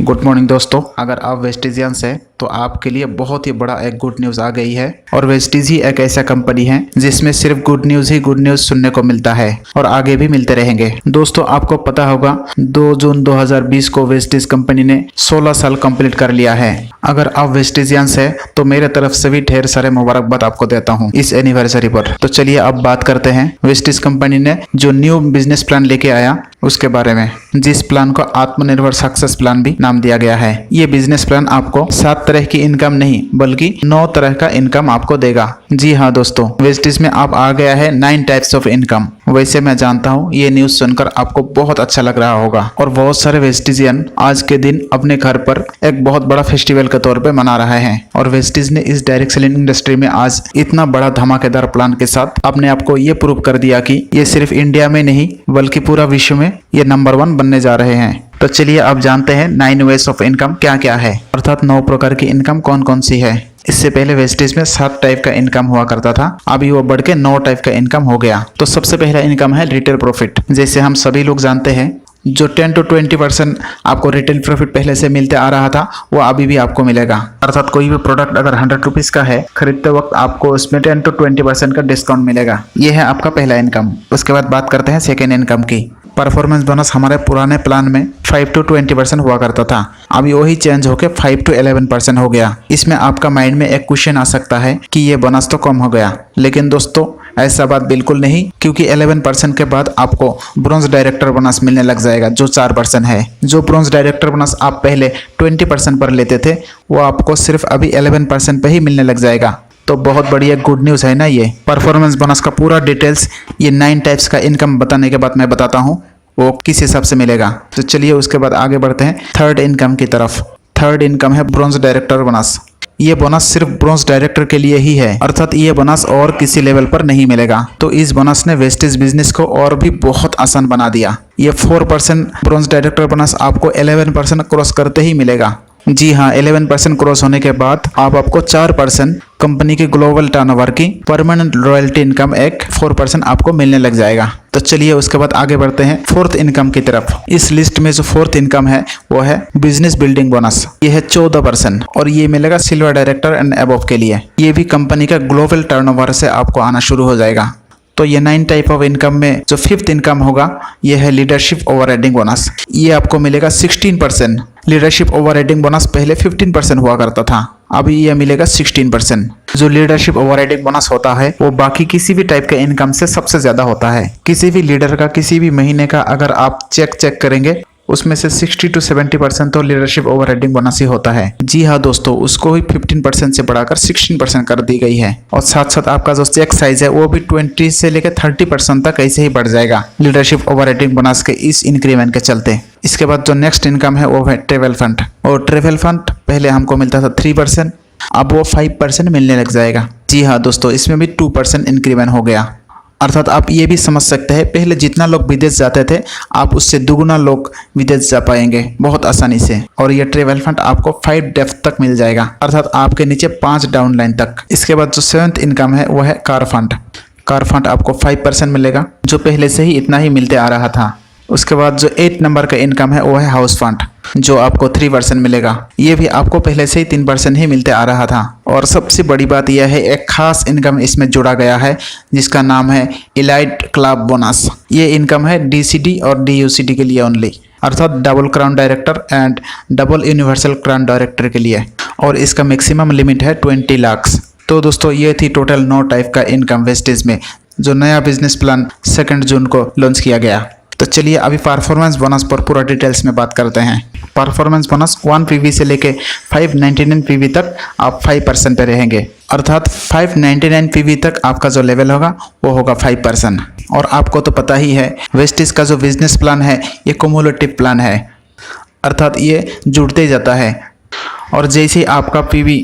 Good morning दोस्तों, अगर आप वेस्टिजियंस हैं तो आपके लिए बहुत ही बड़ा एक गुड न्यूज़ आ गई है। और वेस्टिज ही एक ऐसा कंपनी है जिसमें सिर्फ गुड न्यूज़ ही गुड न्यूज़ सुनने को मिलता है और आगे भी मिलते रहेंगे। दोस्तों, आपको पता होगा 2 जून 2020 को वेस्टिज कंपनी ने 16 साल कंप्लीट कर लिया है। अगर आप वेस्टिजियंस है तो मेरे तरफ से भी ढेर सारे मुबारकबाद आपको देता हूँ इस एनिवर्सरी पर। तो चलिए अब बात करते हैं वेस्टिज कंपनी ने जो न्यू बिजनेस प्लान लेके आया उसके बारे में, जिस प्लान को आत्मनिर्भर सक्सेस प्लान भी नाम दिया गया है। ये बिजनेस प्लान आपको 7 तरह की इनकम नहीं बल्कि 9 तरह का इनकम आपको देगा। जी हाँ दोस्तों, वेस्टिज में आप आ गया है 9 टाइप्स ऑफ इनकम। वैसे मैं जानता हूँ ये न्यूज सुनकर आपको बहुत अच्छा लग रहा होगा और बहुत सारे वेस्टिजियन आज के दिन अपने घर पर एक बहुत बड़ा फेस्टिवल के तौर पे मना रहे हैं। और वेस्टिज ने इस डायरेक्ट सेलिंग इंडस्ट्री में आज इतना बड़ा धमाकेदार प्लान के साथ अपने आप को ये प्रूव कर दिया कि ये सिर्फ इंडिया में नहीं बल्कि पूरा विश्व में ये नंबर 1 बनने जा रहे हैं। तो चलिए अब जानते हैं 9 वेज ऑफ इनकम क्या क्या है, अर्थात 9 प्रकार की इनकम कौन कौन सी है। इससे पहले वेस्टिज में 7 टाइप का इनकम हुआ करता था, अभी वो बढ़ के 9 टाइप का इनकम हो गया। तो सबसे पहला इनकम है रिटेल प्रॉफिट। जैसे हम सभी लोग जानते हैं जो 10 to 20% आपको रिटेल प्रॉफिट पहले से मिलते आ रहा था वो अभी भी आपको मिलेगा। अर्थात कोई भी प्रोडक्ट अगर 100 रुपीज का है, खरीदते वक्त आपको उसमें 10 to 20% का डिस्काउंट मिलेगा। ये है आपका पहला इनकम। उसके बाद बात करते हैं सेकेंड इनकम की। परफॉर्मेंस बोनस हमारे पुराने प्लान में 5 to 20% हुआ करता था, अभी वही चेंज होकर 5 to 11% हो गया। इसमें आपका माइंड में एक क्वेश्चन आ सकता है कि ये बोनस तो कम हो गया, लेकिन दोस्तों ऐसा बात बिल्कुल नहीं, क्योंकि 11% के बाद आपको ब्रॉन्ज डायरेक्टर बोनस मिलने लग जाएगा जो 4% है। जो ब्रॉन्ज डायरेक्टर बोनस आप पहले 20% पर लेते थे वो आपको सिर्फ अभी 11% पे ही मिलने लग जाएगा। तो बहुत बढ़िया गुड न्यूज़ है ना ये। परफॉर्मेंस बोनस का पूरा डिटेल्स ये 9 टाइप्स का इनकम बताने के बाद मैं बताता हूँ वो किस हिसाब से मिलेगा। तो चलिए उसके बाद आगे बढ़ते हैं थर्ड इनकम की तरफ। थर्ड इनकम है ब्रॉन्ज डायरेक्टर बोनस। ये बोनस सिर्फ ब्रॉन्ज डायरेक्टर के लिए ही है, अर्थात ये बोनस और किसी लेवल पर नहीं मिलेगा। तो इस बोनस ने वेस्टिज बिजनेस को और भी बहुत आसान बना दिया। ये 4% ब्रॉन्ज डायरेक्टर बोनस आपको 11% क्रॉस करते ही मिलेगा। जी हाँ, 11% क्रॉस होने के बाद आपको 4% कंपनी के ग्लोबल टर्नओवर की परमानेंट रॉयल्टी इनकम एक 4% आपको मिलने लग जाएगा। तो चलिए उसके बाद आगे बढ़ते हैं फोर्थ इनकम की तरफ। इस लिस्ट में जो फोर्थ इनकम है वो है बिजनेस बिल्डिंग बोनस। ये है 14% और ये मिलेगा सिल्वर डायरेक्टर एंड अबव के लिए। ये भी कंपनी का ग्लोबल टर्नओवर से आपको आना शुरू हो जाएगा। तो ये 9 टाइप ऑफ इनकम में जो फिफ्थ इनकम होगा ये है लीडरशिप ओवरराइडिंग बोनस। ये आपको मिलेगा 16%। लीडरशिप ओवरराइडिंग बोनस पहले 15% हुआ करता था, अभी ये मिलेगा 16%। जो लीडरशिप ओवरराइडिंग बोनस होता है वो बाकी किसी भी टाइप के इनकम से सबसे ज्यादा होता है। किसी भी लीडर का किसी भी महीने का अगर आप चेक करेंगे उसमें से 60 to 70% तो लीडरशिप ओवरराइडिंग बोनस ही होता है। जी हाँ दोस्तों, उसको ही 15% से बढ़ाकर 16% कर दी गई है। और साथ साथ आपका जो चेक साइज है वो भी 20 से लेकर 30% तक ऐसे ही बढ़ जाएगा लीडरशिप ओवरराइडिंग बोनस के इस इंक्रीमेंट के चलते। इसके बाद जो नेक्स्ट इनकम है वो है ट्रेवल फंड। और ट्रेवल फंड पहले हमको मिलता था 3%, अब वो 5% मिलने लग जाएगा। जी हाँ दोस्तों, इसमें भी 2% इंक्रीमेंट हो गया। अर्थात आप ये भी समझ सकते हैं पहले जितना लोग विदेश जाते थे आप उससे दुगुना लोग विदेश जा पाएंगे बहुत आसानी से। और ये ट्रेवल फंड आपको 5 डेप्थ तक मिल जाएगा, अर्थात आपके नीचे 5 डाउन लाइन तक। इसके बाद जो 7th इनकम है वो है कार फंड। कार फंड आपको 5% मिलेगा जो पहले से ही इतना ही मिलते आ रहा था। उसके बाद जो 8 नंबर का इनकम है वो है हाउस फंड जो आपको 3% मिलेगा। ये भी आपको पहले से ही 3% ही मिलते आ रहा था। और सबसे बड़ी बात यह है एक खास इनकम इसमें जुड़ा गया है जिसका नाम है इलाइट क्लब बोनस। ये इनकम है DCD और DUCD के लिए ओनली, अर्थात double crown director and double universal crown director के लिए। और इसका मैक्सिमम लिमिट है 20 लाख। तो दोस्तों ये थी टोटल 9 टाइप का इनकम वेस्टेज में जो नया बिजनेस प्लान 2 जून को लॉन्च किया गया। तो चलिए अभी परफॉर्मेंस बोनस पर पूरा डिटेल्स में बात करते हैं। परफॉर्मेंस बोनस 1 PV से लेके 599 PV तक आप 5% पे रहेंगे, अर्थात 599 PV तक आपका जो लेवल होगा वो होगा 5%। और आपको तो पता ही है वेस्टिज का जो बिजनेस प्लान है ये कुमुलेटिव प्लान है, अर्थात ये जुड़ते ही जाता है। और जैसे आपका PV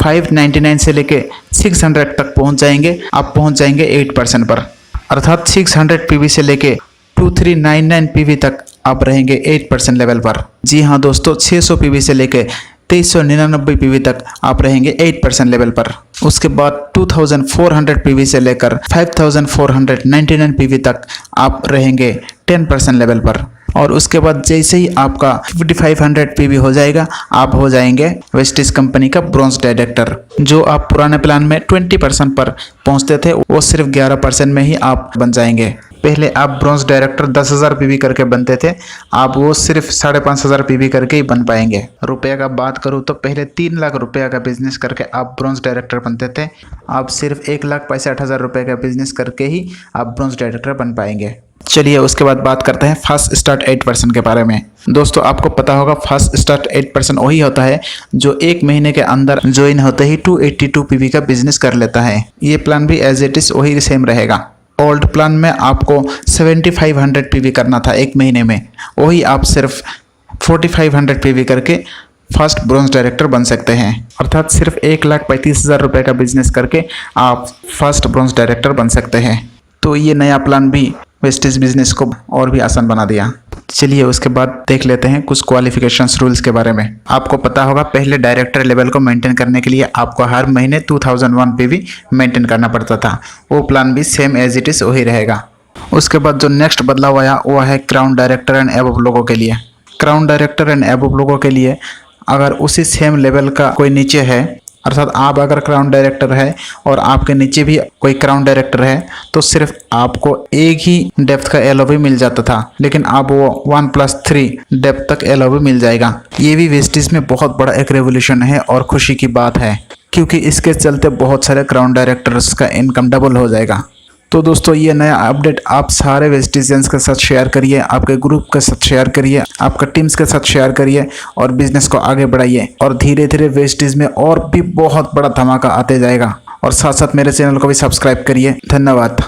599 से लेके 600 तक पहुंच जाएंगे आप पहुंच जाएंगे 8% पर, अर्थात 600 PV से लेके 2399 PV तक आप रहेंगे 8% लेवल पर। जी हाँ दोस्तों, 600 PV से लेके 2399 पीवी तक आप रहेंगे 8% लेवल पर। उसके बाद 2400 पीवी से लेकर 5499 पीवी तक आप रहेंगे 10% लेवल पर। और उसके बाद जैसे ही आपका 5500 पीवी हो जाएगा, आप हो जाएंगे वेस्टिज कंपनी का ब्रॉन्ज डायरेक्टर। जो आप पुराने प्लान में 20% पर पहुंचते थे, वो सिर्फ 11% में ही आप बन जाएंगे। पहले आप ब्रॉन्ज डायरेक्टर 10,000 पीवी करके बनते थे, आप वो सिर्फ 5,500 पीवी करके ही बन पाएंगे। रुपये का बात करूँ तो पहले 3 लाख रुपये का बिजनेस करके आप ब्रॉन्ज डायरेक्टर बनते थे, आप सिर्फ 1,65,000 रुपये का बिजनेस करके ही आप ब्रॉन्ज डायरेक्टर बन पाएंगे। चलिए उसके बाद बात करते हैं फास्ट स्टार्ट 8% के बारे में। दोस्तों आपको पता होगा फास्ट स्टार्ट 8% वही होता है जो 1 महीने के अंदर ज्वाइन होते ही 282 पीवी का बिजनेस कर लेता है। ये प्लान भी एज इट इज वही सेम रहेगा। ओल्ड प्लान में आपको 7500 पीवी करना था 1 महीने में, वही आप सिर्फ 4500 पीवी करके फर्स्ट ब्रॉन्ज डायरेक्टर बन सकते हैं। अर्थात सिर्फ 1,35,000 रुपये का बिजनेस करके आप फर्स्ट ब्रॉन्ज डायरेक्टर बन सकते हैं। तो ये नया प्लान भी वेस्टिज बिजनेस को और भी आसान बना दिया। चलिए उसके बाद देख लेते हैं कुछ क्वालिफिकेशंस रूल्स के बारे में। आपको पता होगा पहले डायरेक्टर लेवल को मेंटेन करने के लिए आपको हर महीने 2001 पीवी मेंटेन करना पड़ता था। वो प्लान भी सेम एज इट इज वही रहेगा। उसके बाद जो नेक्स्ट बदलाव आया वो है क्राउन डायरेक्टर एंड एबव लोगों के लिए। क्राउन डायरेक्टर एंड एबव लोगों के लिए अगर उसी सेम लेवल का कोई नीचे है, अर्थात आप अगर क्राउन डायरेक्टर है और आपके नीचे भी कोई क्राउन डायरेक्टर है, तो सिर्फ आपको एक ही डेप्थ का एलओवी मिल जाता था, लेकिन अब वो 1+3 डेप्थ तक एलओवी मिल जाएगा। ये भी वेस्टिज में बहुत बड़ा एक रेवोल्यूशन है और खुशी की बात है, क्योंकि इसके चलते बहुत सारे क्राउन डायरेक्टर्स का इनकम डबल हो जाएगा। तो दोस्तों ये नया अपडेट आप सारे वेस्टिजियंस के साथ शेयर करिए, आपके ग्रुप के साथ शेयर करिए, आपका टीम्स के साथ शेयर करिए और बिजनेस को आगे बढ़ाइए। और धीरे धीरे वेस्टिज में और भी बहुत बड़ा धमाका आते जाएगा। और साथ साथ मेरे चैनल को भी सब्सक्राइब करिए। धन्यवाद।